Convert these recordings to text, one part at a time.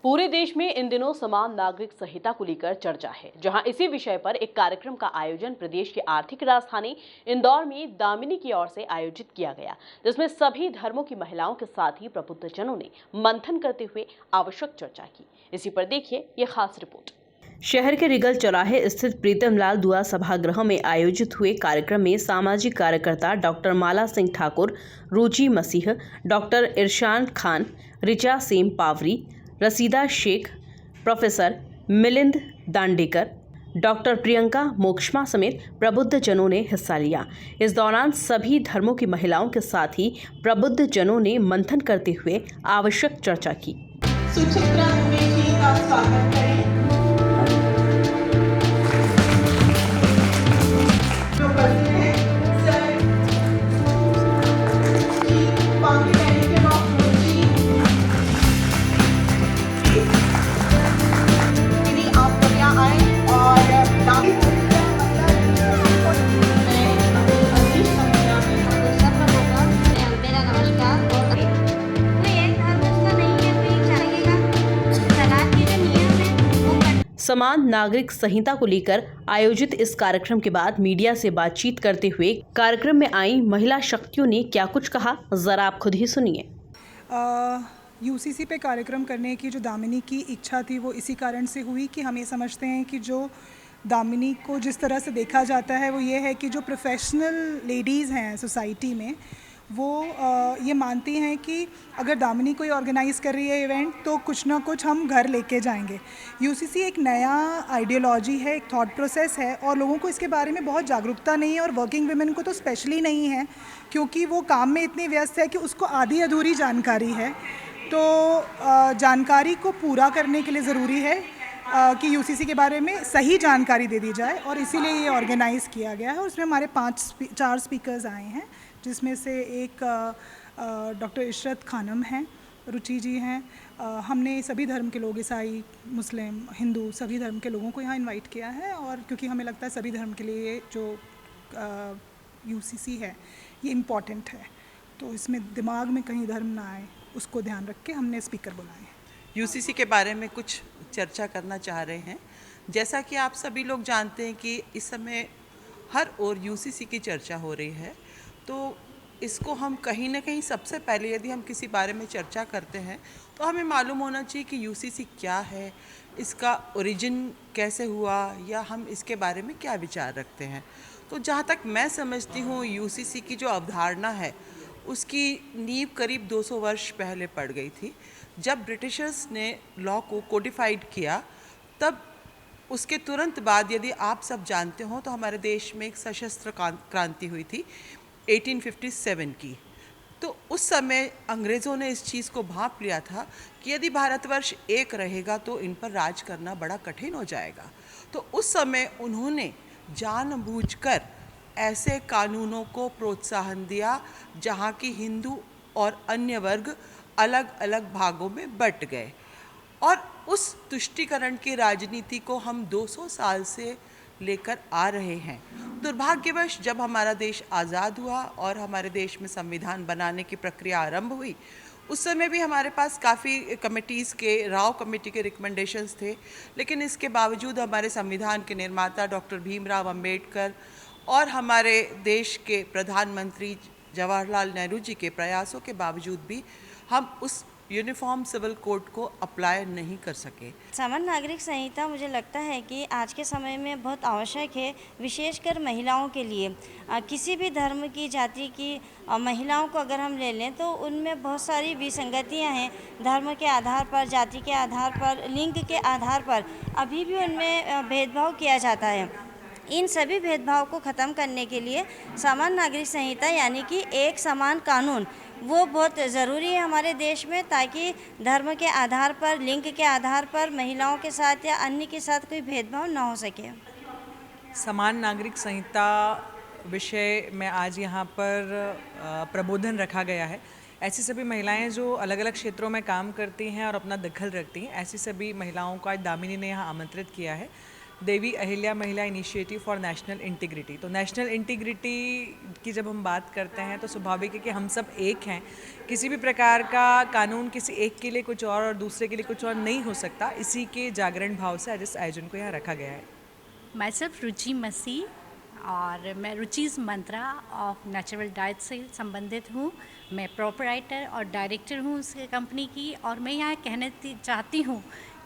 पूरे देश में इन दिनों समान नागरिक संहिता को लेकर चर्चा है, जहां इसी विषय पर एक कार्यक्रम का आयोजन प्रदेश की आर्थिक राजधानी इंदौर में दामिनी की ओर से आयोजित किया गया, जिसमें सभी धर्मों की महिलाओं के साथ ही प्रबुद्धजनों ने मंथन करते हुए आवश्यक चर्चा की। इसी पर देखिए ये खास रिपोर्ट। शहर के रिगल चौराहे स्थित प्रीतमलाल दुआ सभागृह में आयोजित हुए कार्यक्रम में सामाजिक कार्यकर्ता doctor Mala Singh Thakur, Ruchi Masih, doctor Irshan Khan, Richa Sem Pawari, Rasida Sheikh, professor Milind Dandekar, doctor Priyanka Mokshma समेत प्रबुद्ध जनों ने हिस्सा लिया। इस दौरान सभी धर्मों की महिलाओं के साथ ही प्रबुद्ध जनों ने मंथन करते हुए आवश्यक चर्चा की। सुचित्रा जी का स्वागत करें। जो बच्चे हैं सर जी पांगी के डॉक्टर आप यहाँ आए और समान नागरिक संहिता को लेकर आयोजित इस कार्यक्रम के बाद मीडिया से बातचीत करते हुए कार्यक्रम में आई महिला शक्तियों ने क्या कुछ कहा, जरा आप खुद ही सुनिए। यूसीसी पे कार्यक्रम करने की जो दामिनी की इच्छा थी वो इसी कारण से हुई कि हम ये समझते हैं कि जो दामिनी को जिस तरह से देखा जाता है वो ये है कि जो प्रोफेशनल लेडीज़ हैं सोसाइटी में वो ये मानती हैं कि अगर दामिनी कोई ऑर्गेनाइज़ कर रही है इवेंट तो कुछ ना कुछ हम घर लेके जाएंगे। यूसीसी एक नया आइडियोलॉजी है, एक थॉट प्रोसेस है और लोगों को इसके बारे में बहुत जागरूकता नहीं है और वर्किंग वुमेन को तो स्पेशली नहीं है क्योंकि वो काम में इतनी व्यस्त है कि उसको आधी अधूरी जानकारी है। तो जानकारी को पूरा करने के लिए ज़रूरी है कि यूसीसी के बारे में सही जानकारी दे दी जाए और इसीलिए ये ऑर्गेनाइज़ किया गया है। और उसमें हमारे 4 स्पीकर्स आए हैं, जिसमें से एक डॉक्टर इशरत खानम हैं, रुचि जी हैं। हमने सभी धर्म के लोग, ईसाई, मुस्लिम, हिंदू, सभी धर्म के लोगों को यहाँ इनवाइट किया है और क्योंकि हमें लगता है सभी धर्म के लिए जो यूसीसी है ये इम्पॉर्टेंट है, तो इसमें दिमाग में कहीं धर्म ना आए उसको ध्यान रख के हमने स्पीकर बुलाए हैं। यूसीसी के बारे में कुछ चर्चा करना चाह रहे हैं। जैसा कि आप सभी लोग जानते हैं कि इस समय हर ओर यूसीसी की चर्चा हो रही है, तो इसको हम कहीं ना कहीं सबसे पहले यदि हम किसी बारे में चर्चा करते हैं तो हमें मालूम होना चाहिए कि यूसीसी क्या है, इसका ओरिजिन कैसे हुआ या हम इसके बारे में क्या विचार रखते हैं। तो जहाँ तक मैं समझती हूँ यूसीसी की जो अवधारणा है उसकी नींव करीब 200 वर्ष पहले पड़ गई थी। जब ब्रिटिशर्स ने लॉ को कोडिफाइड किया तब उसके तुरंत बाद यदि आप सब जानते हो तो हमारे देश में एक सशस्त्र क्रांति हुई थी 1857 की। तो उस समय अंग्रेज़ों ने इस चीज़ को भांप लिया था कि यदि भारतवर्ष एक रहेगा तो इन पर राज करना बड़ा कठिन हो जाएगा। तो उस समय उन्होंने जानबूझकर ऐसे कानूनों को प्रोत्साहन दिया जहाँ की हिंदू और अन्य वर्ग अलग अलग भागों में बंट गए और उस तुष्टीकरण की राजनीति को हम 200 साल से लेकर आ रहे हैं। दुर्भाग्यवश जब हमारा देश आज़ाद हुआ और हमारे देश में संविधान बनाने की प्रक्रिया आरंभ हुई, उस समय भी हमारे पास काफ़ी कमेटीज़ के, राव कमेटी के रिकमेंडेशंस थे, लेकिन इसके बावजूद हमारे संविधान के निर्माता डॉक्टर भीमराव अंबेडकर और हमारे देश के प्रधानमंत्री जवाहरलाल नेहरू जी के प्रयासों के बावजूद भी हम उस यूनिफॉर्म सिविल कोड को अप्लाई नहीं कर सके। समान नागरिक संहिता मुझे लगता है कि आज के समय में बहुत आवश्यक है, विशेषकर महिलाओं के लिए। किसी भी धर्म की, जाति की महिलाओं को अगर हम ले लें तो उनमें बहुत सारी विसंगतियां हैं। धर्म के आधार पर, जाति के आधार पर, लिंग के आधार पर अभी भी उनमें भेदभाव किया जाता है। इन सभी भेदभाव को ख़त्म करने के लिए समान नागरिक संहिता यानी कि एक समान कानून वो बहुत ज़रूरी है हमारे देश में, ताकि धर्म के आधार पर, लिंग के आधार पर महिलाओं के साथ या अन्य के साथ कोई भेदभाव ना हो सके। समान नागरिक संहिता विषय में आज यहाँ पर प्रबोधन रखा गया है। ऐसी सभी महिलाएं जो अलग अलग क्षेत्रों में काम करती हैं और अपना दखल रखती हैं, ऐसी सभी महिलाओं को आज दामिनी ने यहाँ आमंत्रित किया है देवी अहिल्या महिला इनिशिएटिव फॉर नेशनल इंटीग्रिटी। तो नेशनल इंटीग्रिटी की जब हम बात करते हैं तो स्वाभाविक है कि हम सब एक हैं, किसी भी प्रकार का कानून किसी एक के लिए कुछ और दूसरे के लिए कुछ और नहीं हो सकता। इसी के जागरण भाव से आज इस आयोजन को यहाँ रखा गया है। मैसेफ रुचि मसीह और मैं रुचिज़ मंत्रा ऑफ नेचुरल डाइट से संबंधित हूँ। मैं प्रोपराइटर और डायरेक्टर हूँ उस कंपनी की, और मैं यहाँ कहना चाहती हूँ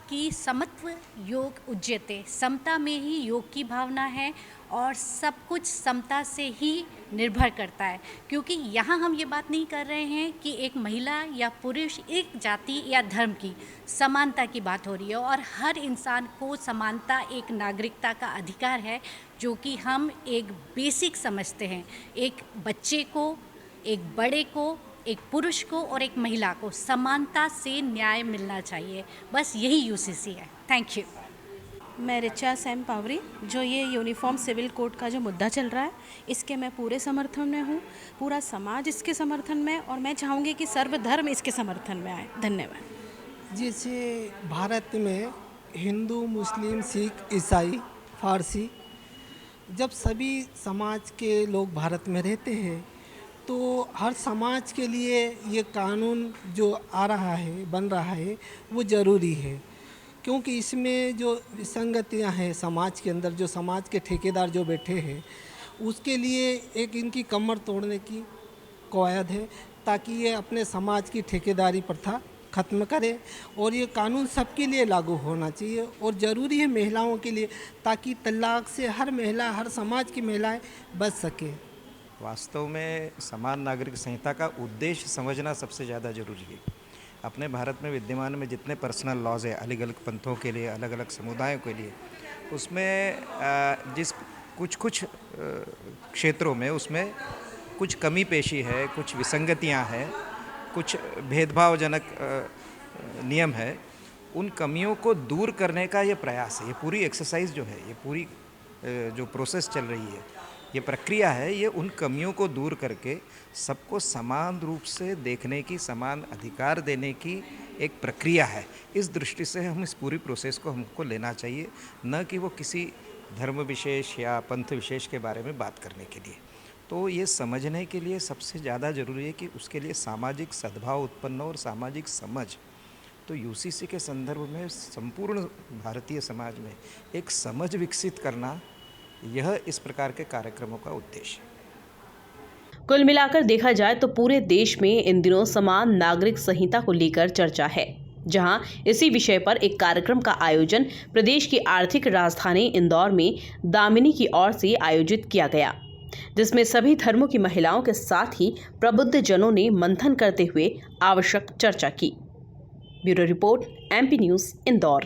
कि समत्व योग उज्जयते, समता में ही योग की भावना है और सब कुछ समता से ही निर्भर करता है। क्योंकि यहाँ हम ये बात नहीं कर रहे हैं कि एक महिला या पुरुष, एक जाति या धर्म की समानता की बात हो रही है, और हर इंसान को समानता एक नागरिकता का अधिकार है, जो कि हम एक बेसिक समझते हैं। एक बच्चे को, एक बड़े को, एक पुरुष को और एक महिला को समानता से न्याय मिलना चाहिए। बस यही यूसीसी है। Thank you. मैं रिचा सैम पावरी, जो ये यूनिफॉर्म सिविल कोड का जो मुद्दा चल रहा है, इसके मैं पूरे समर्थन में हूँ। पूरा समाज इसके समर्थन में, और मैं चाहूँगी कि सर्वधर्म इसके समर्थन में आए। धन्यवाद। जैसे भारत में हिंदू, मुस्लिम, सिख, ईसाई, फारसी, जब सभी समाज के लोग भारत में रहते हैं तो हर समाज के लिए ये कानून जो आ रहा है, बन रहा है, वो ज़रूरी है। क्योंकि इसमें जो विसंगतियां हैं समाज के अंदर, जो समाज के ठेकेदार जो बैठे हैं, उसके लिए एक इनकी कमर तोड़ने की कवायद है, ताकि ये अपने समाज की ठेकेदारी प्रथा ख़त्म करे। और ये कानून सबके लिए लागू होना चाहिए और ज़रूरी है महिलाओं के लिए, ताकि तलाक से हर महिला, हर समाज की महिलाएं बच सके। वास्तव में समान नागरिक संहिता का उद्देश्य समझना सबसे ज़्यादा जरूरी है। अपने भारत में विद्यमान में जितने पर्सनल लॉज है अलग अलग पंथों के लिए, अलग अलग समुदायों के लिए, उसमें जिस कुछ क्षेत्रों में उसमें कुछ कमी पेशी है, कुछ विसंगतियां हैं, कुछ भेदभावजनक नियम है। उन कमियों को दूर करने का ये प्रयास है। ये पूरी एक्सरसाइज जो है, ये पूरी जो प्रोसेस चल रही है, ये प्रक्रिया है, ये उन कमियों को दूर करके सबको समान रूप से देखने की, समान अधिकार देने की एक प्रक्रिया है। इस दृष्टि से हम इस पूरी प्रोसेस को हमको लेना चाहिए, न कि वो किसी धर्म विशेष या पंथ विशेष के बारे में बात करने के लिए। तो ये समझने के लिए सबसे ज़्यादा ज़रूरी है कि उसके लिए सामाजिक सद्भाव उत्पन्न और सामाजिक समझ। तो यूसीसी के संदर्भ में संपूर्ण भारतीय समाज में एक समझ विकसित करना, यह इस प्रकार के कार्यक्रमों का उद्देश्य है। कुल मिलाकर देखा जाए तो पूरे देश में इन दिनों समान नागरिक संहिता को लेकर चर्चा है, जहां इसी विषय पर एक कार्यक्रम का आयोजन प्रदेश की आर्थिक राजधानी इंदौर में दामिनी की ओर से आयोजित किया गया, जिसमें सभी धर्मों की महिलाओं के साथ ही प्रबुद्ध जनों ने मंथन करते हुए आवश्यक चर्चा की। Bureau report, MP news, Indore.